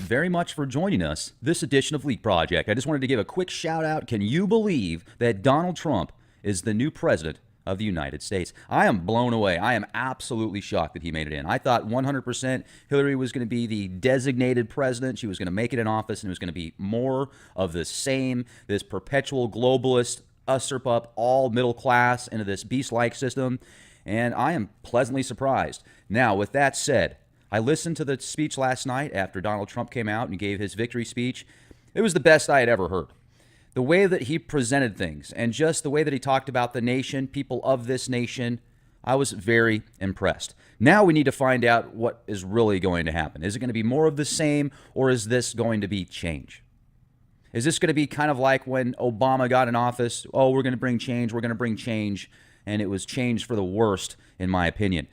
very much for joining us this edition of Leak Project. I just wanted to give a quick shout out. Can you believe that Donald Trump is the new president of the United States? I am blown away. I am absolutely shocked that he made it in. I thought 100% Hillary was going to be the designated president. She was going to make it in office, and it was going to be more of the same, this perpetual globalist, usurp up all middle class into this beast-like system. And I am pleasantly surprised. Now, with that said, I listened to the speech last night after Donald Trump came out and gave his victory speech. It was the best I had ever heard. The way that he presented things and just the way that he talked about the nation, people of this nation, I was very impressed. Now we need to find out what is really going to happen. Is it going to be more of the same, or is this going to be change? Is this going to be kind of like when Obama got in office? Oh, we're going to bring change, and it was change for the worst, in my opinion.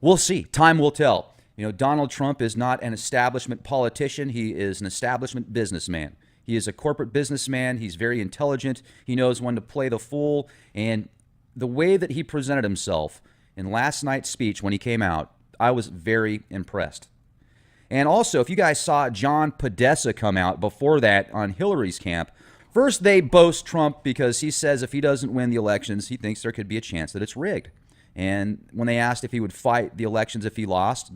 We'll see. Time will tell. You know, Donald Trump is not an establishment politician. He is an establishment businessman. He is a corporate businessman. He's very intelligent. He knows when to play the fool. And the way that he presented himself in last night's speech when he came out, I was very impressed. And also, if you guys saw John Podesta come out before that on Hillary's camp, first they boast Trump because he says if he doesn't win the elections, he thinks there could be a chance that it's rigged. And when they asked if he would fight the elections if he lost,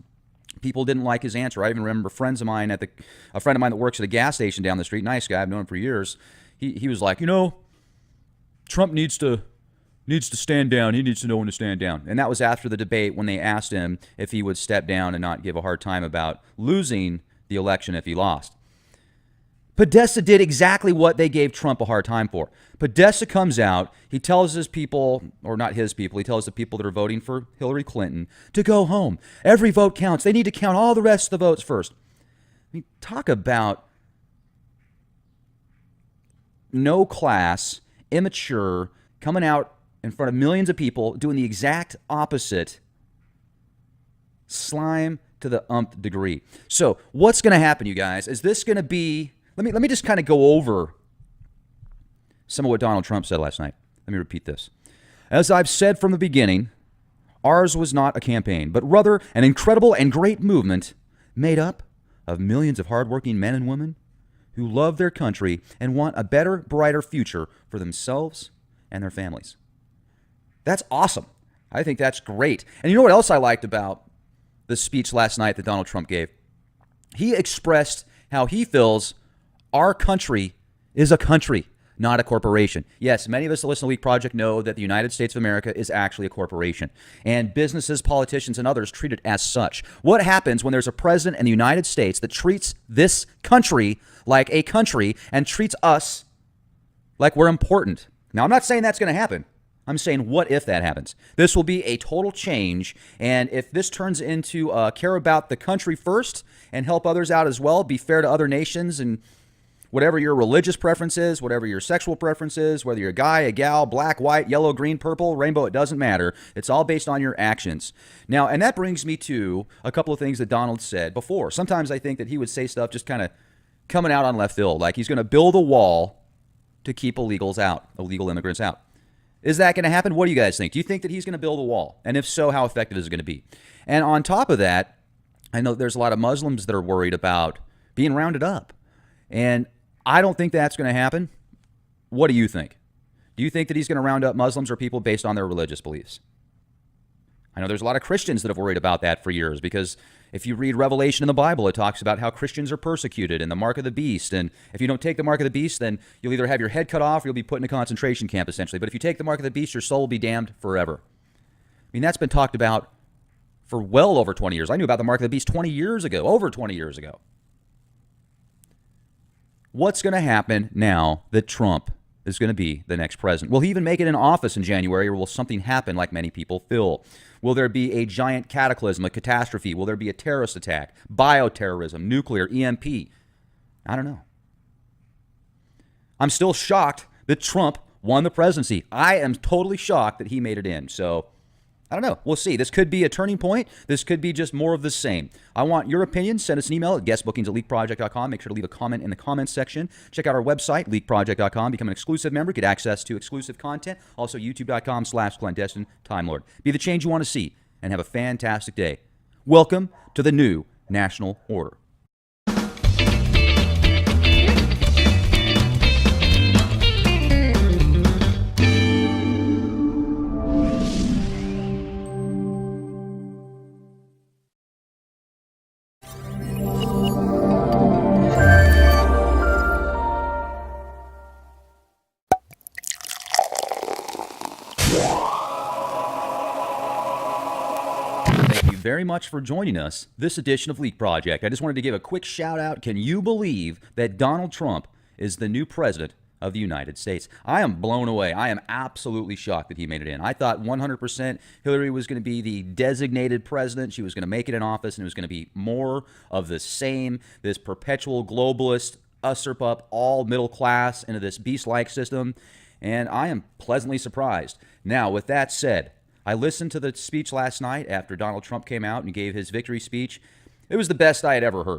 people didn't like his answer. I even remember a friend of mine that works at a gas station down the street, nice guy, I've known him for years. He was like, Trump needs to stand down. He needs to know when to stand down. And that was after the debate when they asked him if he would step down and not give a hard time about losing the election if he lost. Podesta did exactly what they gave Trump a hard time for. Podesta comes out, he tells his people, or not his people, he tells the people that are voting for Hillary Clinton to go home. Every vote counts. They need to count all the rest of the votes first. I mean, talk about no class, immature, coming out in front of millions of people doing the exact opposite. Slime to the umpth degree. So what's going to happen, you guys? Is this going to be... Let me just kind of go over some of what Donald Trump said last night. Let me repeat this. As I've said from the beginning, ours was not a campaign, but rather an incredible and great movement made up of millions of hardworking men and women who love their country and want a better, brighter future for themselves and their families. That's awesome. I think that's great. And you know what else I liked about the speech last night that Donald Trump gave? He expressed how he feels our country is a country, not a corporation. Yes, many of us that listen to Leak Project know that the United States of America is actually a corporation, and businesses, politicians, and others treat it as such. What happens when there's a president in the United States that treats this country like a country and treats us like we're important? Now, I'm not saying that's going to happen. I'm saying, what if that happens? This will be a total change, and if this turns into care about the country first and help others out as well, be fair to other nations, and whatever your religious preference is, whatever your sexual preference is, whether you're a guy, a gal, black, white, yellow, green, purple, rainbow, it doesn't matter. It's all based on your actions. Now, and that brings me to a couple of things that Donald said before. Sometimes I think that he would say stuff just kind of coming out on left field, like he's going to build a wall to keep illegal immigrants out. Is that going to happen? What do you guys think? Do you think that he's going to build a wall? And if so, how effective is it going to be? And on top of that, I know there's a lot of Muslims that are worried about being rounded up. And I don't think that's going to happen. What do you think? Do you think that he's going to round up Muslims or people based on their religious beliefs? I know there's a lot of Christians that have worried about that for years, because if you read Revelation in the Bible, it talks about how Christians are persecuted and the mark of the beast. And if you don't take the mark of the beast, then you'll either have your head cut off or you'll be put in a concentration camp, essentially. But if you take the mark of the beast, your soul will be damned forever. I mean, that's been talked about for well over 20 years. I knew about the mark of the beast 20 years ago, over 20 years ago. What's going to happen now that Trump is going to be the next president? Will he even make it in office in January, or will something happen like many people feel? Will there be a giant cataclysm, a catastrophe? Will there be a terrorist attack, bioterrorism, nuclear, EMP? I don't know. I'm still shocked that Trump won the presidency. I am totally shocked that he made it in. So I don't know. We'll see. This could be a turning point. This could be just more of the same. I want your opinion. Send us an email at guestbookings@leakproject.com. Make sure to leave a comment in the comments section. Check out our website, leakproject.com. Become an exclusive member. Get access to exclusive content. Also, youtube.com/clandestine Time Lord. Be the change you want to see, and have a fantastic day. Welcome to the new National Order. very much for joining us this edition of Leak Project. I just wanted to give a quick shout out. Can you believe that Donald Trump is the new president of the United States? I am blown away. I am absolutely shocked that he made it in. I thought 100% Hillary was going to be the designated president. She was going to make it in office, and it was going to be more of the same, this perpetual globalist, usurp up all middle class into this beast-like system. And I am pleasantly surprised. Now, with that said, I listened to the speech last night after Donald Trump came out and gave his victory speech. It was the best I had ever heard.